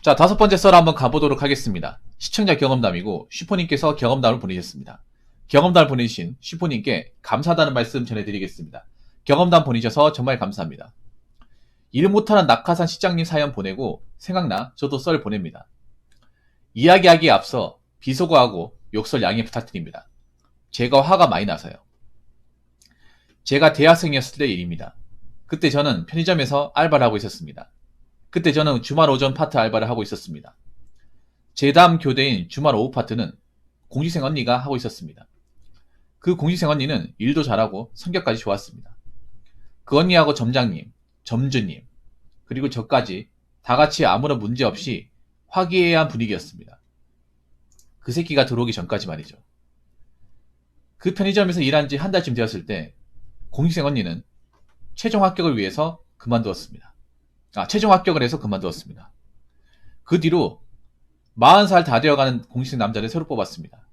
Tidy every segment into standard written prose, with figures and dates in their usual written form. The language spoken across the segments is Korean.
자, 다섯 번째 썰 한번 가보도록 하겠습니다. 시청자 경험담이고 슈퍼님께서 경험담을 보내주셨습니다. 경험담을 보내주신 슈퍼님께 감사하다는 말씀 전해드리겠습니다. 경험담 보내주셔서 정말 감사합니다. 일 못하는 낙하산 시장님 사연 보내고 생각나 저도 썰 보냅니다. 이야기하기에 앞서 비속어하고 욕설 양해 부탁드립니다. 제가 화가 많이 나서요. 제가 대학생이었을 때 일입니다. 그때 저는 편의점에서 알바를 하고 있었습니다. 그때 저는 주말 오전 파트 알바를 하고 있었습니다. 제 다음 교대인 주말 오후 파트는 공시생 언니가 하고 있었습니다. 그 공시생 언니는 일도 잘하고 성격까지 좋았습니다. 그 언니하고 점장님, 점주님, 그리고 저까지 다 같이 아무런 문제 없이 화기애애한 분위기였습니다. 그 새끼가 들어오기 전까지 말이죠. 그 편의점에서 일한 지 한 달쯤 되었을 때 공시생 언니는 최종 합격을 위해서 그만두었습니다. 최종 합격을 해서 그만두었습니다. 그 뒤로 40살 다 되어가는 공시생 남자를 새로 뽑았습니다.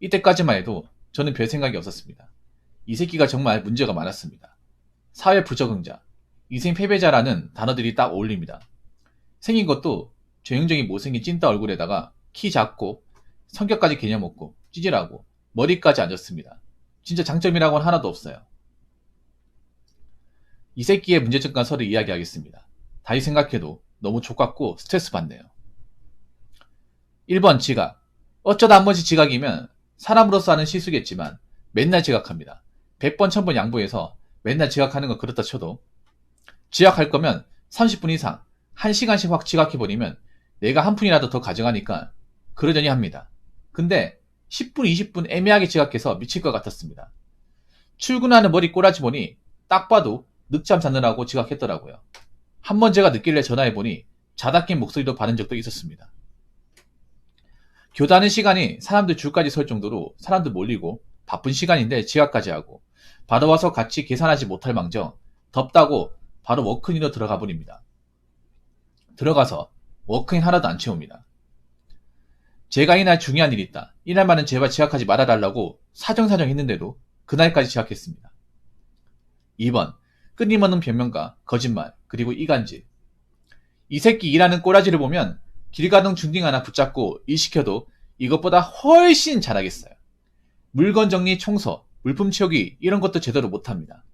이때까지만 해도 저는 별 생각이 없었습니다. 이 새끼가 정말 문제가 많았습니다. 사회 부적응자, 인생 패배자라는 단어들이 딱 어울립니다. 생긴 것도 전형적인 못생긴 찐따 얼굴에다가 키 작고 성격까지 개념 없고 찌질하고 머리까지 안 좋습니다. 진짜 장점이라고는 하나도 없어요. 이 새끼의 문제점과 서로 이야기하겠습니다. 다시 생각해도 너무 족같고 스트레스 받네요. 1번 지각. 어쩌다 한 번씩 지각이면 사람으로서 하는 실수겠지만 맨날 지각합니다. 100번 1000번 양보해서 맨날 지각하는 건 그렇다 쳐도 지각할 거면 30분 이상 1시간씩 확 지각해버리면 내가 한 푼이라도 더 가져가니까 그러려니 합니다. 근데 10분 20분 애매하게 지각해서 미칠 것 같았습니다. 출근하는 머리 꼬라지 보니 딱 봐도 늦잠 자느라고 지각했더라고요. 한번 제가 늦길래 전화해보니 자다 깬 목소리도 받은 적도 있었습니다. 교다하는 시간이 사람들 줄까지 설 정도로 사람들 몰리고 바쁜 시간인데 지각까지 하고 받아와서 같이 계산하지 못할 망정 덥다고 바로 워크인으로 들어가 버립니다. 들어가서 워크인 하나도 안 채웁니다. 제가 이날 중요한 일이 있다. 이날만은 제발 지각하지 말아달라고 사정사정 했는데도 그날까지 지각했습니다. 2번 끊임없는 변명과 거짓말 그리고 이간질. 이 새끼 일하는 꼬라지를 보면 길 가던 중딩 하나 붙잡고 일 시켜도 이것보다 훨씬 잘하겠어요. 물건 정리, 청소, 물품 치우기 이런 것도 제대로 못합니다.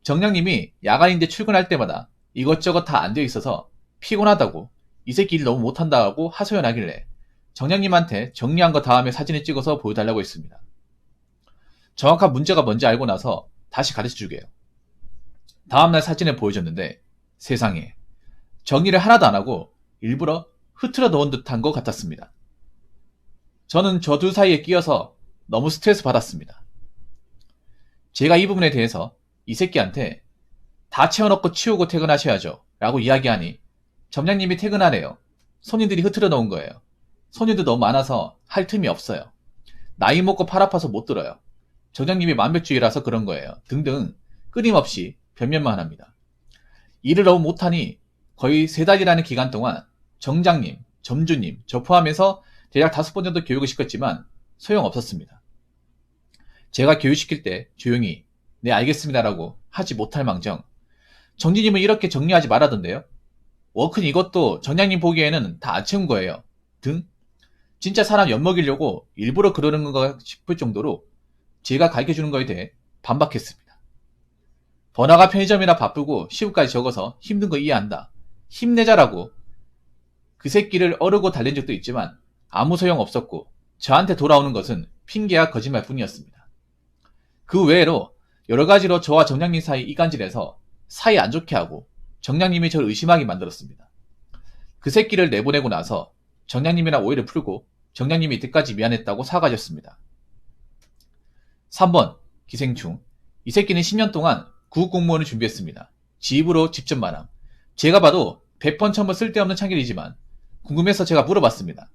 정량님이 야간인데 출근할 때마다 이것저것 다 안 되어 있어서 피곤하다고 이 새끼 일 너무 못한다고 하소연하길래 정량님한테 정리한 거 다음에 사진을 찍어서 보여달라고 했습니다. 정확한 문제가 뭔지 알고 나서 다시 가르쳐주게요. 다음날 사진을 보여줬는데 세상에 정리를 하나도 안 하고 일부러 흐트러 놓은 듯한 것 같았습니다. 저는 저 둘 사이에 끼어서 너무 스트레스 받았습니다. 제가 이 부분에 대해서 이 새끼한테 다 채워넣고 치우고 퇴근하셔야죠 라고 이야기하니 점장님이 퇴근하래요. 손님들이 흐트러 놓은 거예요. 손님도 너무 많아서 할 틈이 없어요. 나이 먹고 팔 아파서 못 들어요. 점장님이 완벽주의라서 그런 거예요. 등등 끊임없이 변명만 합니다. 일을 너무 못하니 거의 3달이라는 기간 동안 정장님, 점주님, 저 포함해서 대략 5번 정도 교육을 시켰지만 소용없었습니다. 제가 교육시킬 때 조용히 네 알겠습니다라고 하지 못할 망정 정진님은 이렇게 정리하지 말하던데요. 워크는 이것도 정장님 보기에는 다 안 채운 거예요. 등 진짜 사람 엿먹이려고 일부러 그러는 건가 싶을 정도로 제가 가르쳐주는 거에 대해 반박했습니다. 번화가 편의점이라 바쁘고 시급까지 적어서 힘든 거 이해한다. 힘내자라고 그 새끼를 어르고 달랜 적도 있지만 아무 소용 없었고 저한테 돌아오는 것은 핑계와 거짓말 뿐이었습니다. 그 외에로 여러 가지로 저와 정량님 사이 이간질해서 사이 안 좋게 하고 정량님이 저를 의심하게 만들었습니다. 그 새끼를 내보내고 나서 정량님이랑 오해를 풀고 정량님이 이때까지 미안했다고 사과하셨습니다. 3번 기생충. 이 새끼는 10년 동안 구급공무원을 준비했습니다. 지 입으로 직접 말함. 제가 봐도 100번 1000번 쓸데없는 참견이지만 궁금해서 제가 물어봤습니다.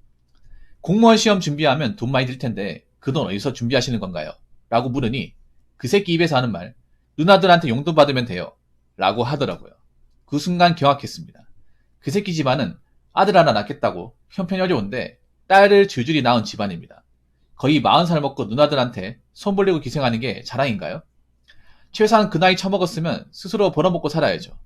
공무원 시험 준비하면 돈 많이 들 텐데 그 돈 어디서 준비하시는 건가요? 라고 물으니 그 새끼 입에서 하는 말 누나들한테 용돈 받으면 돼요 라고 하더라고요. 그 순간 경악했습니다. 그 새끼 집안은 아들 하나 낳겠다고 형편이 어려운데 딸을 줄줄이 낳은 집안입니다. 거의 40살 먹고 누나들한테 손 벌리고 기생하는 게 자랑인가요? 최소한 그 나이 처먹었으면 스스로 벌어먹고 살아야죠.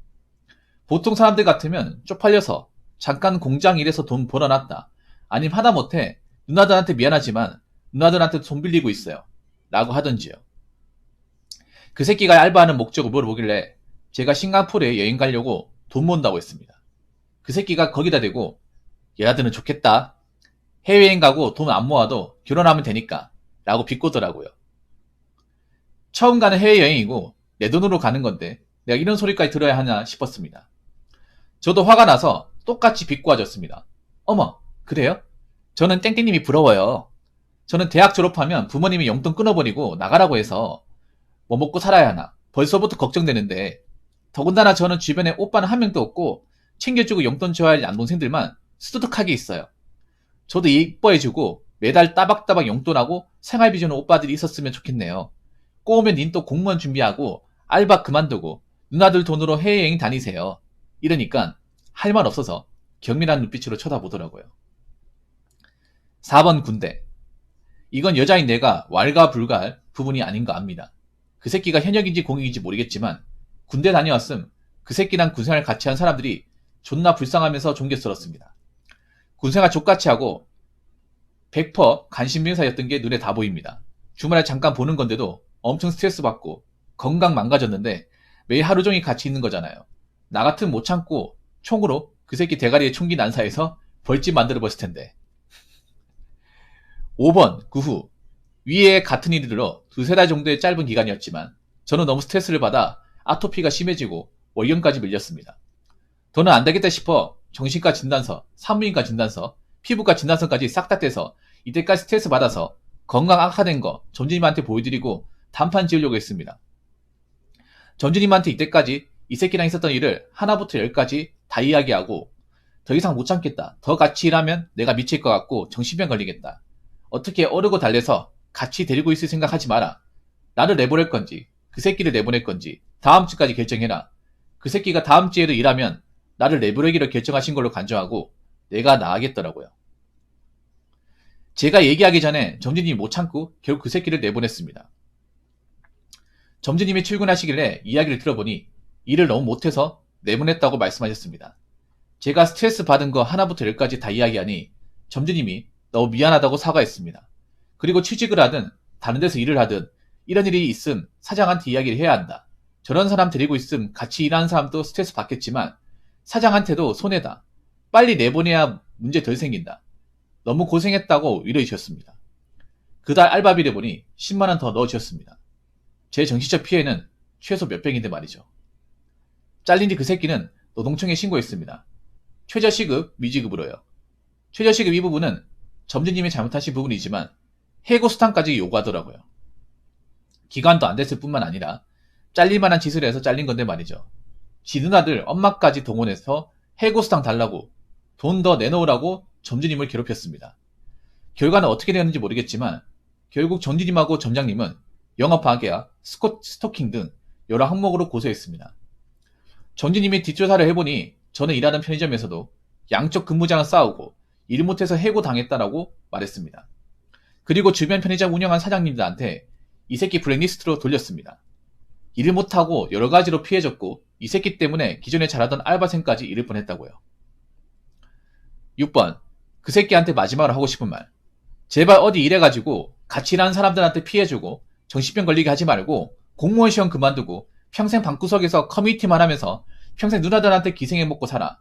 보통 사람들 같으면 쪽팔려서 잠깐 공장 일해서 돈 벌어놨다. 아님 하다못해 누나들한테 미안하지만 누나들한테 돈 빌리고 있어요. 라고 하던지요. 그 새끼가 알바하는 목적을 물어보길래 제가 싱가포르에 여행 가려고 돈 모은다고 했습니다. 그 새끼가 거기다 대고 여자들은 좋겠다. 해외여행 가고 돈 안 모아도 결혼하면 되니까 라고 비꼬더라고요. 처음 가는 해외여행이고 내 돈으로 가는 건데 내가 이런 소리까지 들어야 하나 싶었습니다. 저도 화가 나서 똑같이 비꼬아줬습니다. 어머, 그래요? 저는 땡땡님이 부러워요. 저는 대학 졸업하면 부모님이 용돈 끊어버리고 나가라고 해서 뭐 먹고 살아야 하나 벌써부터 걱정되는데 더군다나 저는 주변에 오빠는 한 명도 없고 챙겨주고 용돈 줘야 할 남동생들만 수두둑하게 있어요. 저도 이뻐해주고 매달 따박따박 용돈하고 생활비 주는 오빠들이 있었으면 좋겠네요. 꼬우면 닌 또 공무원 준비하고 알바 그만두고 누나들 돈으로 해외여행 다니세요. 이러니까 할 말 없어서 경밀한 눈빛으로 쳐다보더라고요. 4번 군대. 이건 여자인 내가 왈가불가할 부분이 아닌가 합니다. 그 새끼가 현역인지 공익인지 모르겠지만 군대 다녀왔음 그 새끼랑 군생활 같이 한 사람들이 존나 불쌍하면서 존경스럽습니다. 군생활 족같이 하고 100% 간신명사였던 게 눈에 다 보입니다. 주말에 잠깐 보는 건데도 엄청 스트레스 받고 건강 망가졌는데 매일 하루 종일 같이 있는 거잖아요. 나 같으면 못 참고 총으로 그 새끼 대가리에 총기 난사해서 벌집 만들어 버렸을 텐데. 5번 그 후 위에 같은 일이 들어 2-3달 정도의 짧은 기간이었지만 저는 너무 스트레스를 받아 아토피가 심해지고 월경까지 밀렸습니다. 더는 안되겠다 싶어 정신과 진단서, 산부인과 진단서, 피부과 진단서까지 싹 다 떼서 이때까지 스트레스 받아서 건강 악화된 거 점주님한테 보여드리고 단판 지으려고 했습니다. 점주님한테 이때까지 이 새끼랑 있었던 일을 하나부터 10까지 다 이야기하고 더 이상 못 참겠다. 더 같이 일하면 내가 미칠 것 같고 정신병 걸리겠다. 어떻게 어르고 달래서 같이 데리고 있을 생각하지 마라. 나를 내보낼 건지 그 새끼를 내보낼 건지 다음 주까지 결정해라. 그 새끼가 다음 주에도 일하면 나를 내보내기로 결정하신 걸로 간주하고 내가 나가겠더라고요. 제가 얘기하기 전에 점주님이 못 참고 결국 그 새끼를 내보냈습니다. 점주님이 출근하시길래 이야기를 들어보니 일을 너무 못해서 내보냈다고 말씀하셨습니다. 제가 스트레스 받은 거 하나부터 10까지 다 이야기하니 점주님이 너무 미안하다고 사과했습니다. 그리고 취직을 하든 다른 데서 일을 하든 이런 일이 있음 사장한테 이야기를 해야 한다. 저런 사람 데리고 있음 같이 일하는 사람도 스트레스 받겠지만 사장한테도 손해다. 빨리 내보내야 문제 덜 생긴다. 너무 고생했다고 위로해 주셨습니다. 그달 알바비를 보니 10만원 더 넣어주셨습니다. 제 정신적 피해는 최소 몇 백인데 말이죠. 잘린 뒤 그 새끼는 노동청에 신고했습니다. 최저시급 미지급으로요. 최저시급 이 부분은 점주님이 잘못하신 부분이지만 해고수당까지 요구하더라고요. 기간도 안 됐을 뿐만 아니라 잘릴만한 짓을 해서 잘린 건데 말이죠. 지 누나들 엄마까지 동원해서 해고수당 달라고 돈 더 내놓으라고 점주님을 괴롭혔습니다. 결과는 어떻게 되었는지 모르겠지만 결국 점주님하고 점장님은 영업파괴와 스토킹 등 여러 항목으로 고소했습니다. 점주님이 뒷조사를 해보니 저는 일하는 편의점에서도 양쪽 근무장을 싸우고 일 못해서 해고당했다라고 말했습니다. 그리고 주변 편의점 운영한 사장님들한테 이 새끼 블랙리스트로 돌렸습니다. 일을 못하고 여러 가지로 피해졌고 이 새끼 때문에 기존에 잘하던 알바생까지 잃을 뻔했다고요. 6번 그 새끼한테 마지막으로 하고 싶은 말. 제발 어디 일해가지고 같이 일하는 사람들한테 피해주고 정신병 걸리게 하지 말고 공무원 시험 그만두고 평생 방구석에서 커뮤니티만 하면서 평생 누나들한테 기생해 먹고 살아.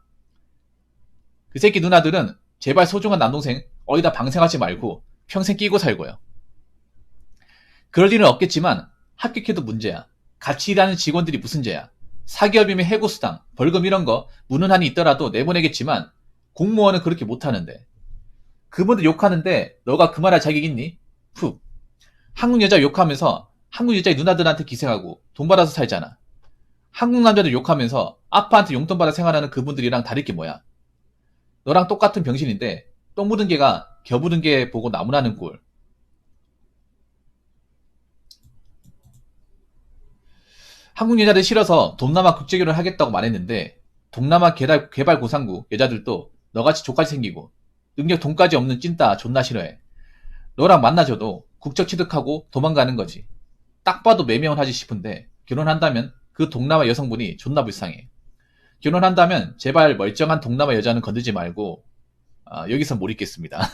그 새끼 누나들은 제발 소중한 남동생 어디다 방생하지 말고 평생 끼고 살고요. 그럴 일은 없겠지만 합격해도 문제야. 같이 일하는 직원들이 무슨 죄야. 사기업이면 해고수당, 벌금 이런 거 무는 한이 있더라도 내보내겠지만 공무원은 그렇게 못하는데. 그분들 욕하는데 너가 그 말할 자격 있니? 푹. 한국 여자 욕하면서 한국 여자의 누나들한테 기생하고 돈 받아서 살잖아. 한국 남자들 욕하면서 아빠한테 용돈 받아 생활하는 그분들이랑 다를 게 뭐야. 너랑 똑같은 병신인데 똥 묻은 개가 겨 묻은 개 보고 나무라는 꼴. 한국 여자들 싫어서 동남아 국제결혼 하겠다고 말했는데 동남아 개발고상국 여자들도 너같이 족같이 생기고 능력 돈까지 없는 찐따 존나 싫어해. 너랑 만나줘도 국적 취득하고 도망가는 거지. 딱 봐도 매명을 하지 싶은데 결혼한다면 그 동남아 여성분이 존나 불쌍해. 결혼한다면 제발 멀쩡한 동남아 여자는 건들지 말고 여기서 못 있겠습니다.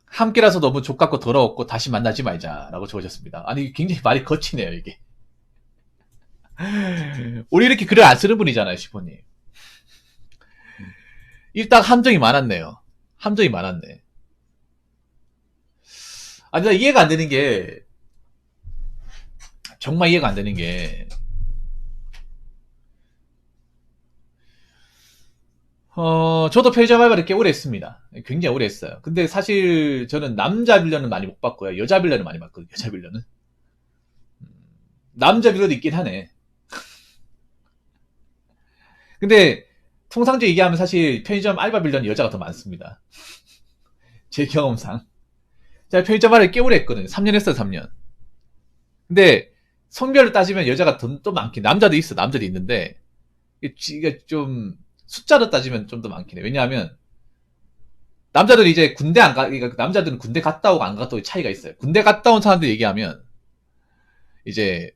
함께라서 너무 족같고 더러웠고 다시 만나지 말자라고 적으셨습니다. 아니 굉장히 말이 거치네요 이게. 우리 이렇게 글을 안 쓰는 분이잖아요 시포님. 일단 함정이 많았네요. 함정이 많았네. 아니 나 이해가 안 되는 게 정말 이해가 안 되는 게 저도 편의점 알바를 꽤 오래 했습니다. 굉장히 오래 했어요. 근데 사실 저는 남자 빌런은 많이 못 봤고요. 여자 빌런은 많이 봤거든요. 여자 빌런은. 남자 빌런도 있긴 하네. 근데 통상적으로 얘기하면 사실 편의점 알바 빌런이 여자가 더 많습니다. 제 경험상. 제가 편의점 알바를 꽤 오래 했거든요. 3년 했어요, 3년. 근데 성별을 따지면 여자가 또 많긴, 남자도 있어, 남자도 있는데 이게 좀 숫자로 따지면 좀 더 많긴 해. 왜냐하면 남자들이 이제 군대 안 가, 그러니까 남자들은 군대 갔다 오고 안 갔다 오고 차이가 있어요. 군대 갔다 온 사람들 얘기하면 이제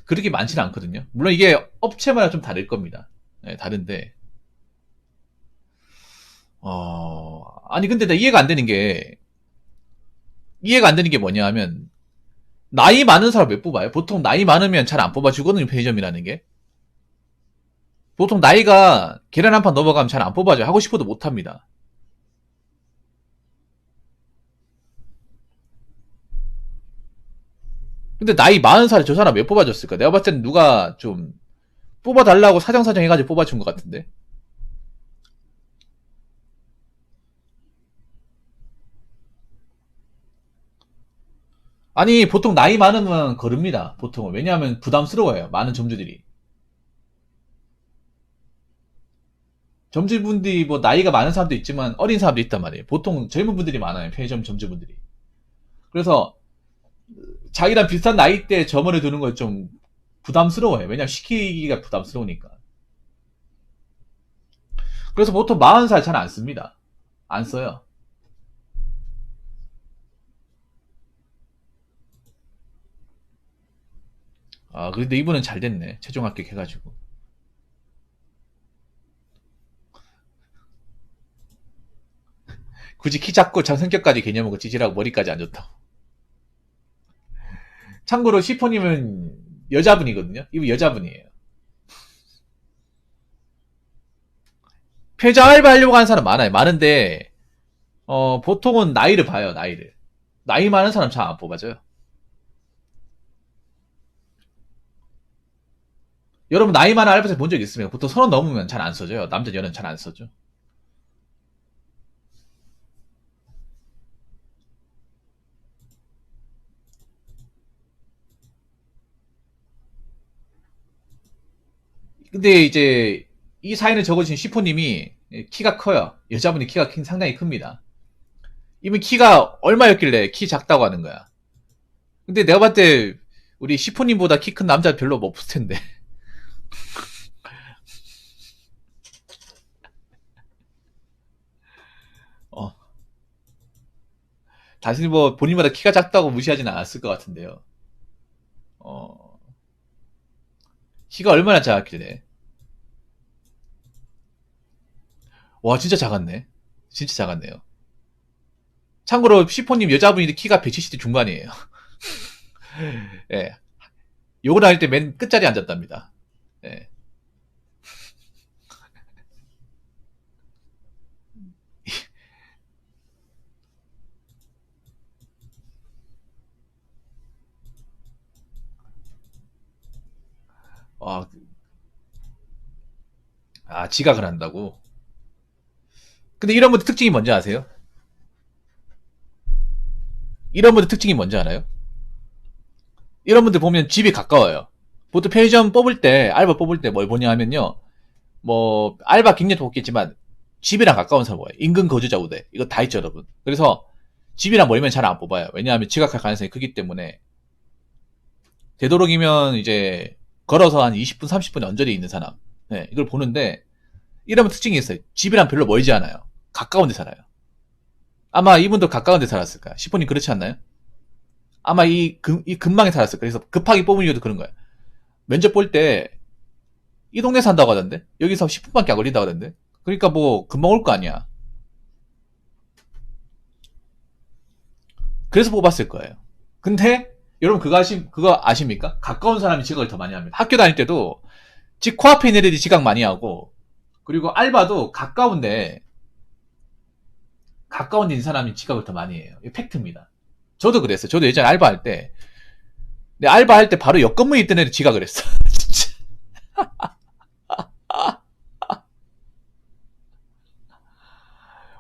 그렇게 많지는 않거든요. 물론 이게 업체마다 좀 다를 겁니다. 네, 다른데 아니 근데 나 이해가 안 되는 게 뭐냐 하면 나이 많은 사람 왜 뽑아요? 보통 나이 많으면 잘 안 뽑아주거든요. 편의점이라는 게. 보통 나이가 계란 한 판 넘어가면 잘 안 뽑아줘요. 하고 싶어도 못 합니다. 근데 나이 40살에 저 사람 왜 뽑아줬을까? 내가 봤을 때는 누가 좀 뽑아달라고 사정사정 해가지고 뽑아준 것 같은데. 아니 보통 나이 많으면 거릅니다. 보통은. 왜냐하면 부담스러워요. 많은 점주들이. 점주분들이 뭐 나이가 많은 사람도 있지만 어린 사람도 있단 말이에요. 보통 젊은 분들이 많아요. 편의점 점주분들이. 그래서 자기랑 비슷한 나이대 점원을 두는 건 좀 부담스러워요. 왜냐면 시키기가 부담스러우니까. 그래서 보통 40살 잘 안 씁니다. 안 써요. 그런데 이분은 잘 됐네. 최종 합격해가지고. 굳이 키 작고 참 성격까지 개념하고 찌질하고 머리까지 안 좋다. 참고로 시포님은 여자분이거든요. 이분 여자분이에요. 편의점 알바 하려고 하는 사람 많아요. 많은데 보통은 나이를 봐요. 나이를. 나이 많은 사람 잘 안 뽑아줘요. 여러분 나이 많은 알바생 본 적 있으면 보통 30 넘으면 잘 안 써줘요. 남자 여는 잘 안 써줘. 근데 이제 이 사연을 적어주신 시포님이 키가 커요. 여자분이 키가 상당히 큽니다. 이분 키가 얼마였길래 키 작다고 하는 거야. 근데 내가 봤을 때 우리 시포님보다 키 큰 남자 별로 없을 텐데. 어. 다시 뭐 본인보다 키가 작다고 무시하지는 않았을 것 같은데요. 어. 키가 얼마나 작았길래. 와 진짜 작았네. 진짜 작았네요. 참고로 시포님 여자분이 키가 170대 중반이에요. 예. 요걸 할 때 맨 끝자리에 앉았답니다. 예. 아, 지각을 한다고? 근데 이런 분들 특징이 뭔지 아세요? 이런 분들 특징이 뭔지 알아요? 이런 분들 보면 집이 가까워요. 보통 편의점 뽑을 때, 알바 뽑을 때 뭘 보냐 하면요. 뭐, 알바 경력도 없겠지만, 집이랑 가까운 사람 뭐예요? 인근 거주자 우대. 이거 다 있죠, 여러분. 그래서, 집이랑 멀면 잘 안 뽑아요. 왜냐하면 지각할 가능성이 크기 때문에. 되도록이면 이제, 걸어서 한 20분, 30분 언저리에 있는 사람. 네, 이걸 보는데, 이러면 특징이 있어요. 집이랑 별로 멀지 않아요. 가까운 데 살아요. 아마 이분도 가까운 데 살았을까요? 시포님 그렇지 않나요? 아마 이 근방에 살았을 거예요. 그래서 급하게 뽑은 이유도 그런 거예요. 면접 볼 때 이 동네 산다고 하던데? 여기서 10분밖에 안 걸린다고 하던데? 그러니까 뭐 금방 올 거 아니야. 그래서 뽑았을 거예요. 근데 여러분 그거 아십니까? 가까운 사람이 지각을 더 많이 합니다. 학교 다닐 때도 집 코앞에 있는 애들이 지각 많이 하고, 그리고 알바도 가까운 데 있는 사람이 지각을 더 많이 해요. 이게 팩트입니다. 저도 그랬어요. 저도 예전에 알바할 때, 근데 알바할 때 바로 옆 건물에 있던 애들 지각을 했어. 진짜.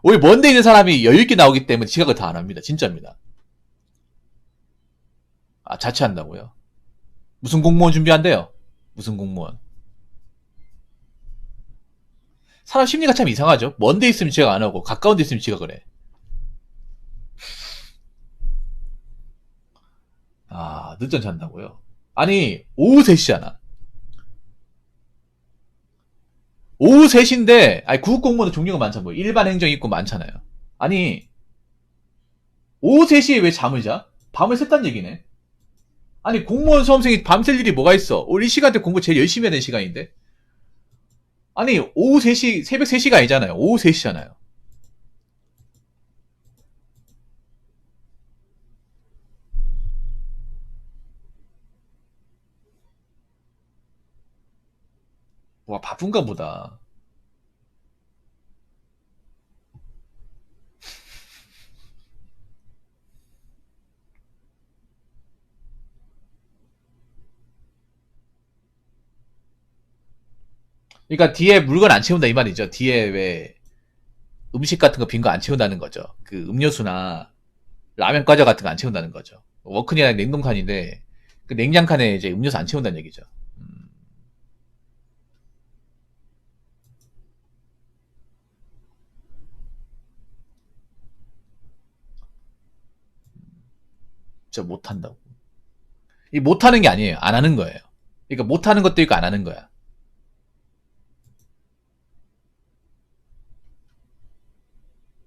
오히려 먼데 있는 사람이 여유있게 나오기 때문에 지각을 더 안 합니다. 진짜입니다. 아, 자취한다고요? 무슨 공무원 준비한대요? 무슨 공무원? 사람 심리가 참 이상하죠? 먼데 있으면 지각 안 하고, 가까운 데 있으면 지각을 해. 아, 늦잠 잔다고요? 아니, 오후 3시잖아. 오후 3시인데, 아니, 구급 공무원도 종류가 많잖아요. 뭐 일반 행정 있고 많잖아요. 아니, 오후 3시에 왜 잠을 자? 밤을 샜단 얘기네. 아니, 공무원 수험생이 밤샐 일이 뭐가 있어? 우리 이 시간대 공부 제일 열심히 해야 되는 시간인데? 아니, 오후 3시, 새벽 3시가 아니잖아요. 오후 3시잖아요. 와, 바쁜가 보다. 그러니까 뒤에 물건 안 채운다 이 말이죠. 뒤에 왜 음식 같은 거 빈 거 안 채운다는 거죠. 그 음료수나 라면 과자 같은 거 안 채운다는 거죠. 워크니나 냉동칸인데 그 냉장칸에 이제 음료수 안 채운다는 얘기죠. 진짜 못한다고. 이 못하는 게 아니에요. 안 하는 거예요. 그러니까 못하는 것도 있고 안 하는 거야.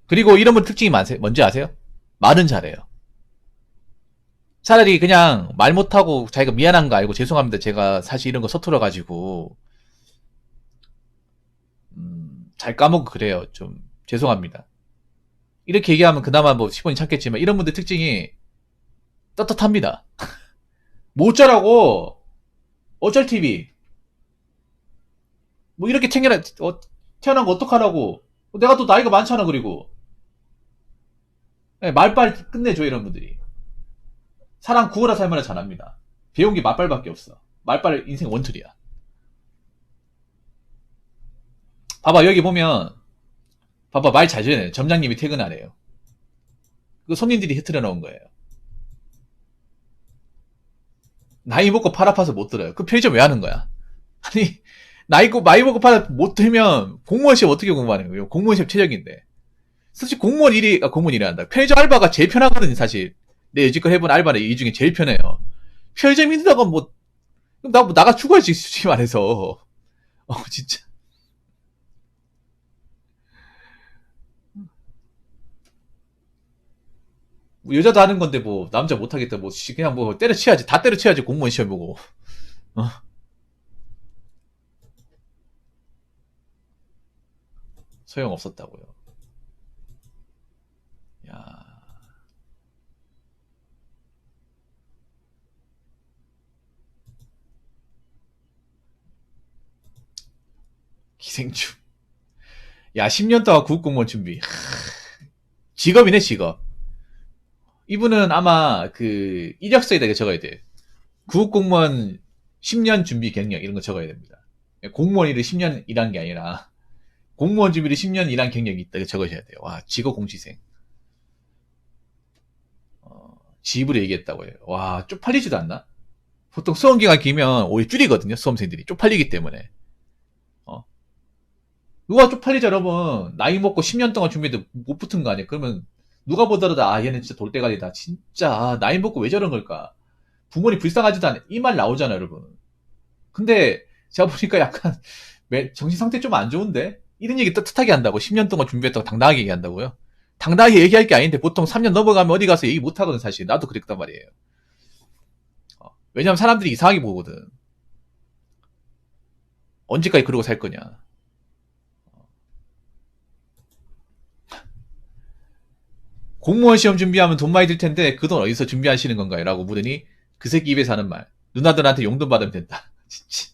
그리고 이런 분 특징이 뭔지 아세요? 말은 잘해요. 차라리 그냥 말 못하고 자기가 미안한 거 알고 죄송합니다. 제가 사실 이런 거 서툴러가지고 잘 까먹고 그래요. 좀 죄송합니다. 이렇게 얘기하면 그나마 뭐 10원이 찾겠지만 이런 분들 특징이 떳떳합니다. 뭐 어쩌라고 어쩔 TV 뭐 이렇게 챙겨라 태어난 거 어떡하라고 내가 또 나이가 많잖아. 그리고 네, 말빨 끝내줘. 이런 분들이 사람 구워라 살만을 잘합니다. 배운 게 말빨밖에 없어. 말빨 인생 원툴이야. 봐봐 여기 보면 봐봐 말 잘 지어내요. 점장님이 퇴근하래요. 그 손님들이 흐트려 놓은 거예요. 나이 먹고 팔 아파서 못 들어요. 그 편의점 왜 하는 거야? 아니 나이 먹고 팔 못 들면 공무원 시험 어떻게 공부하는 거예요? 공무원 시험 최적인데. 솔직히 공무원 일이 한다. 편의점 알바가 제일 편하거든요, 사실. 내 여지껏 해본 알바는 이 중에 제일 편해요. 편의점 힘들다가 뭐, 나가 죽어야지, 솔직히 말해서. 진짜. 뭐 여자도 하는 건데 뭐, 남자 못하겠다, 뭐, 그냥 뭐, 때려치야지. 다 때려치야지, 공무원 시험 보고. 어? 소용없었다고요. 야 기생충. 야, 10년 동안 국공무원 준비. 직업이네, 직업. 이분은 아마 그 이력서에다가 적어야 돼. 구급공무원 10년 준비 경력 이런 거 적어야 됩니다. 공무원 일을 10년 일한 게 아니라 공무원 준비를 10년 일한 경력이 있다 적으셔야 돼요. 와, 직업공시생. 지입으로 얘기했다고 해요. 와, 쪽팔리지도 않나? 보통 수험기간 길면 오히려 줄이거든요. 수험생들이 쪽팔리기 때문에. 누가 쪽팔리죠, 여러분. 나이 먹고 10년 동안 준비해도 못 붙은 거 아니야. 그러면 누가 보더라도 아 얘는 진짜 돌대가리다. 진짜 나이 먹고 왜 저런 걸까? 부모님 불쌍하지도 않아. 이 말 나오잖아, 여러분. 근데 제가 보니까 약간 정신 상태 좀 안 좋은데 이런 얘기 떳떳하게 한다고. 10년 동안 준비했다고 당당하게 얘기한다고요? 당당하게 얘기할 게 아닌데 보통 3년 넘어가면 어디 가서 얘기 못 하거든. 사실 나도 그랬단 말이에요. 왜냐면 사람들이 이상하게 보거든. 언제까지 그러고 살 거냐. 공무원 시험 준비하면 돈 많이 들 텐데 그 돈 어디서 준비하시는 건가요? 라고 물으니 그 새끼 입에서 하는 말. 누나들한테 용돈 받으면 된다. 진짜.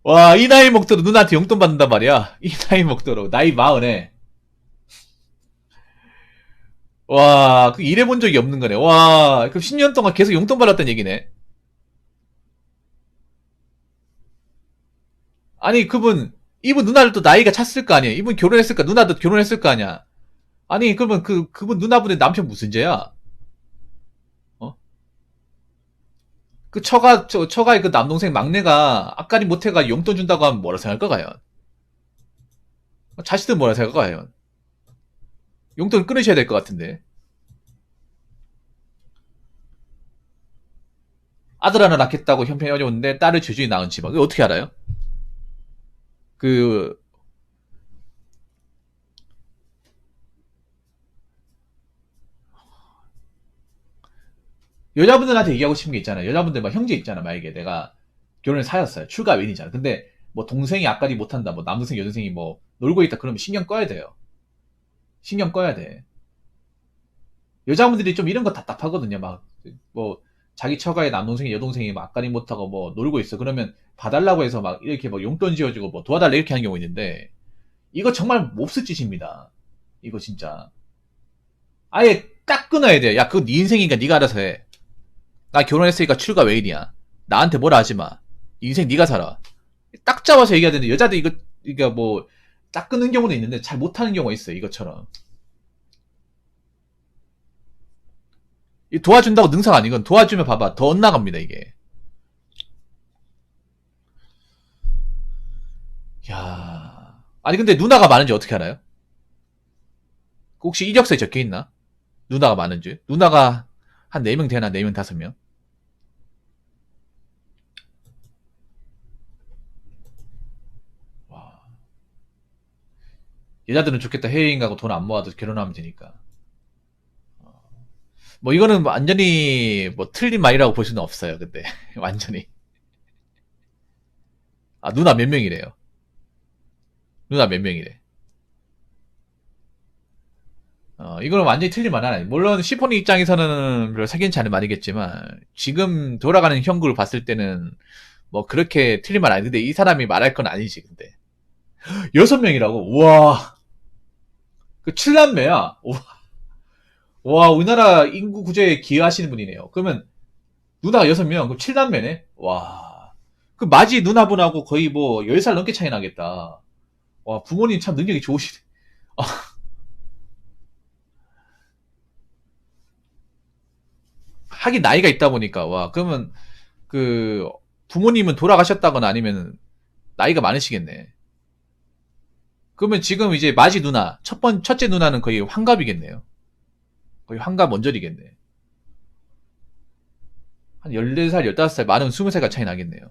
와, 이 나이 먹도록 누나한테 용돈 받는단 말이야. 이 나이 먹도록. 나이 40에. 와, 그 일해본 적이 없는 거네. 와, 그럼 10년 동안 계속 용돈 받았던 얘기네. 아니, 이분 누나를 또 나이가 찼을 거 아니에요. 이분 결혼했을 거, 누나도 결혼했을 거 아니야. 아니, 그러면 그분 누나분의 남편 무슨 죄야? 어? 처가의 그 남동생 막내가 앞가림 못해가 용돈 준다고 하면 뭐라 생각할까, 과연? 자식들 뭐라 생각할까, 과연? 용돈 끊으셔야 될 것 같은데. 아들 하나 낳겠다고 형편이 어려운데 딸을 저주에 낳은 집안. 그거 어떻게 알아요? 그, 여자분들한테 얘기하고 싶은 게 있잖아요. 여자분들 막 형제 있잖아. 만약에 내가 결혼을 사였어요. 출가 외인이잖아. 근데 뭐 동생이 앞가림 못한다. 뭐 남동생 여동생이 뭐 놀고 있다. 그러면 신경 꺼야 돼요. 신경 꺼야 돼. 여자분들이 좀 이런 거 답답하거든요. 막, 뭐, 자기 처가에 남동생이 여동생이 막 앞가림 못하고 뭐 놀고 있어. 그러면 봐달라고 해서 막 이렇게 뭐 용돈 지어주고 뭐 도와달라 이렇게 하는 경우 있는데, 이거 정말 몹쓸 짓입니다. 이거 진짜. 아예 딱 끊어야 돼. 야, 그거 네 인생이니까 네가 알아서 해. 나 결혼했으니까 출가 외인이야. 나한테 뭐라 하지 마. 인생 네가 살아. 딱 잡아서 얘기해야 되는데, 여자들 이거 뭐, 딱 끊는 경우는 있는데, 잘 못하는 경우가 있어요. 이것처럼. 도와준다고 능상 아니건 도와주면 봐봐. 더 엇나갑니다, 이게. 야 아니, 근데 누나가 많은지 어떻게 알아요? 혹시 이력서에 적혀 있나? 누나가 많은지. 누나가 한 4명 되나? 4명, 5명? 와. 여자들은 좋겠다. 해외여행 가고 돈 안 모아도 결혼하면 되니까. 뭐, 이거는 완전히, 뭐, 틀린 말이라고 볼 수는 없어요, 근데. 완전히. 아, 누나 몇 명이래요? 누나 몇 명이래? 이거는 완전히 틀린 말 하나. 물론, 시포니 입장에서는 별로 사기치 않은 말이겠지만, 지금 돌아가는 형국을 봤을 때는, 뭐, 그렇게 틀린 말 아닌데, 이 사람이 말할 건 아니지, 근데. 6명이라고? 우와. 그 7남매야? 와, 우리나라 인구 구조에 기여하시는 분이네요. 그러면, 누나가 6명, 그럼 7남매네? 와. 그 마지 누나분하고 거의 뭐, 10살 넘게 차이 나겠다. 와, 부모님 참 능력이 좋으시네. 하긴 나이가 있다 보니까, 와, 그러면, 그, 부모님은 돌아가셨다거나 아니면, 나이가 많으시겠네. 그러면 지금 이제 마지 누나, 첫째 누나는 거의 환갑이겠네요. 거의 환갑 먼저리겠네. 한 14살, 15살, 많으면 20살가 차이 나겠네요.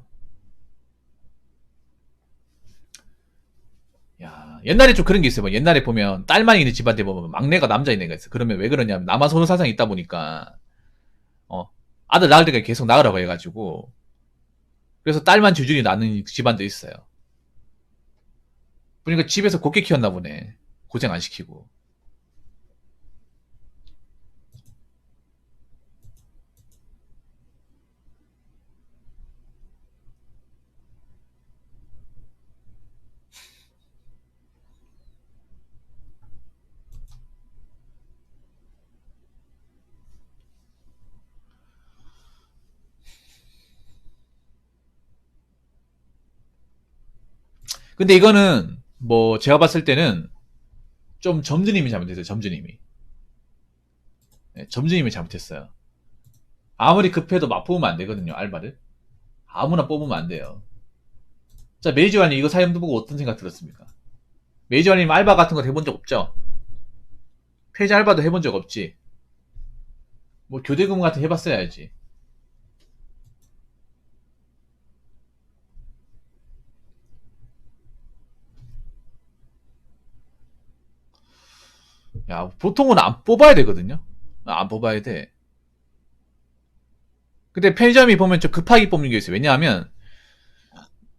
야, 옛날에 좀 그런 게 있어요. 뭐 옛날에 보면 딸만 있는 집한테 보면 막내가 남자인 애가 있어. 그러면 왜 그러냐면 남아선호 사상이 있다 보니까 어, 아들 낳을 때까지 계속 낳으라고 해가지고 그래서 딸만 줄줄이 낳는 집안도 있어요. 그러니까 집에서 곱게 키웠나 보네. 고생 안 시키고. 근데 이거는 뭐 제가 봤을 때는 좀 점주님이 잘못했어요. 점주님이. 네, 점주님이 잘못했어요. 아무리 급해도 막 뽑으면 안 되거든요. 알바를. 아무나 뽑으면 안 돼요. 자, 메이저알님 이거 사연 보고 어떤 생각 들었습니까? 메이저알님 알바 같은 거 해본 적 없죠? 폐지 알바도 해본 적 없지? 뭐 교대 근무 같은 거 해봤어야지. 야, 보통은 안 뽑아야 되거든요. 안 뽑아야 돼. 근데 편의점이 보면 좀 급하게 뽑는 게 있어요. 왜냐하면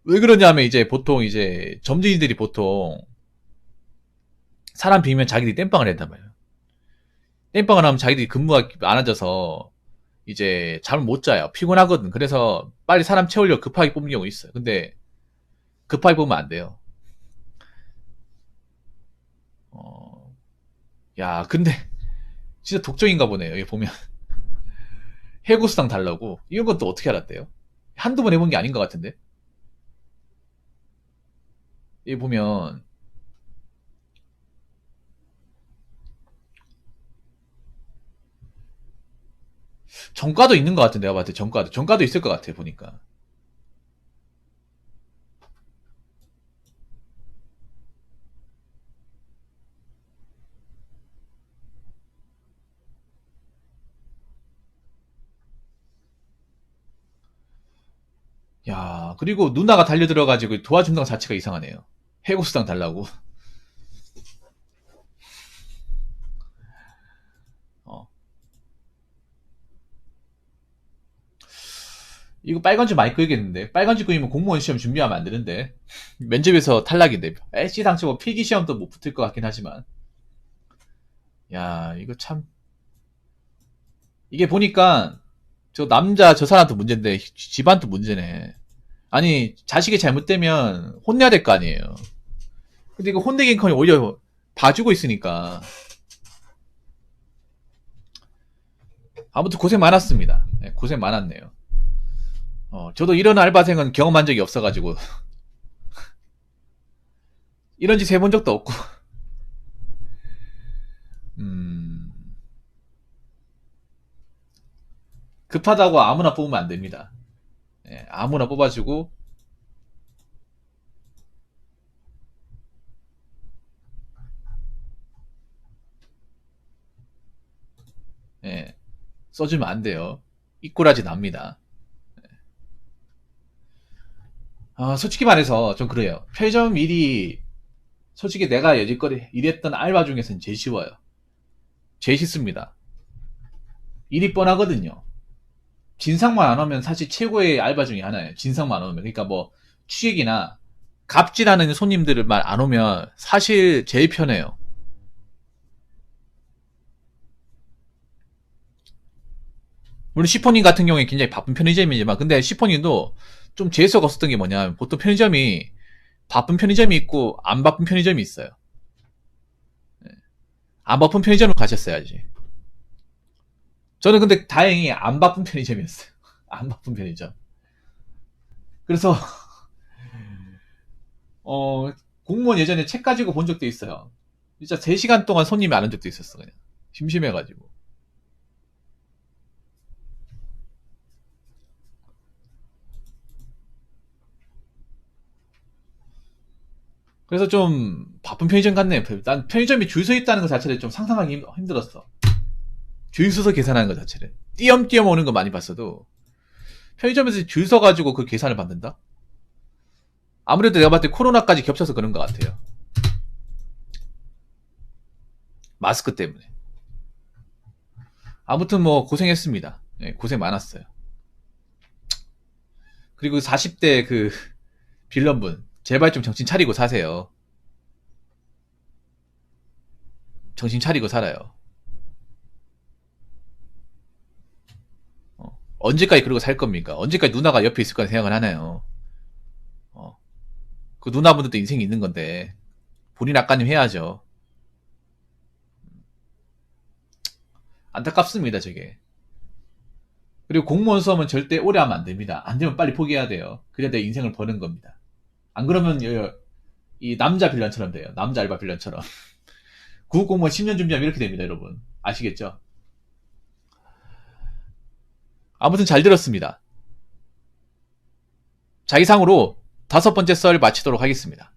왜 그러냐면 이제 보통 이제 점주인들이 보통 사람 비우면 자기들이 땜빵을 했단 말이에요. 땜빵을 하면 자기들이 근무가 안 앉아서 이제 잠을 못 자요. 피곤하거든. 그래서 빨리 사람 채우려고 급하게 뽑는 경우 있어요. 근데 급하게 뽑으면 안 돼요. 야, 근데 진짜 독점인가 보네요. 여기 보면 해고수당 달라고. 이런 것도 어떻게 알았대요? 한두 번 해본 게 아닌 것 같은데. 여기 보면 정가도 있는 것 같은데, 내가 봤을 때 정가도 있을 것 같아 보니까. 야, 그리고 누나가 달려들어가지고 도와준다는 자체가 이상하네요. 해고수당 달라고. 어. 이거 빨간줄 많이 끄겠는데. 빨간줄 끄이면 공무원 시험 준비하면 안 되는데. 면접에서 탈락인데. 애시당초 뭐 필기 시험도 못 붙을 것 같긴 하지만. 야, 이거 참. 이게 보니까 저 남자 저 사람도 문제인데 집안도 문제네. 아니 자식이 잘못되면 혼내야 될 거 아니에요. 근데 이거 혼내긴커녕 오히려 봐주고 있으니까. 아무튼 고생 많았습니다. 네, 고생 많았네요. 저도 이런 알바생은 경험한 적이 없어가지고 이런 짓 해본 적도 없고. 음, 급하다고 아무나 뽑으면 안 됩니다. 예, 아무나 뽑아주고. 예, 써주면 안 돼요. 이꼬라지 납니다. 솔직히 말해서 좀 그래요. 편의점 일이 솔직히 내가 여지껏 일했던 알바 중에서는 제일 쉬워요. 제일 쉽습니다. 일이 뻔하거든요. 진상만 안 오면 사실 최고의 알바 중에 하나예요. 진상만 안 오면. 그러니까 뭐 취객이나 갑질하는 손님들만 안 오면 사실 제일 편해요. 물론 시포님 같은 경우에 굉장히 바쁜 편의점이지만, 근데 시포님도 좀 재수가 없었던 게 뭐냐면 보통 편의점이 바쁜 편의점이 있고 안 바쁜 편의점이 있어요. 안 바쁜 편의점을 가셨어야지. 저는 근데 다행히 안 바쁜 편의점이었어요. 안 바쁜 편의점. 그래서 어, 공무원 예전에 책 가지고 본 적도 있어요. 진짜 3시간 동안 손님이 안 온 적도 있었어, 그냥. 심심해가지고. 그래서 좀 바쁜 편의점 같네요. 난 편의점이 줄 서 있다는 것 자체를 좀 상상하기 힘들었어. 줄 서서 계산하는 것 자체를. 띄엄띄엄 오는 거 많이 봤어도 편의점에서 줄 서가지고 그 계산을 받는다? 아무래도 내가 봤을 때 코로나까지 겹쳐서 그런 것 같아요. 마스크 때문에. 아무튼 뭐 고생했습니다. 네, 고생 많았어요. 그리고 40대 그 빌런분, 제발 좀 정신 차리고 사세요. 정신 차리고 살아요. 언제까지 그러고 살 겁니까? 언제까지 누나가 옆에 있을 거라 생각을 하나요? 어, 그 누나분들도 인생이 있는 건데 본인 아까님 해야죠. 안타깝습니다, 저게. 그리고 공무원 수험은 절대 오래 하면 안 됩니다. 안 되면 빨리 포기해야 돼요. 그래야 내 인생을 버는 겁니다. 안 그러면 이 남자 빌런처럼 돼요. 남자 알바 빌런처럼. 구급공무원 10년 준비하면 이렇게 됩니다, 여러분. 아시겠죠? 아무튼 잘 들었습니다. 자기상으로 5번째 썰 마치도록 하겠습니다.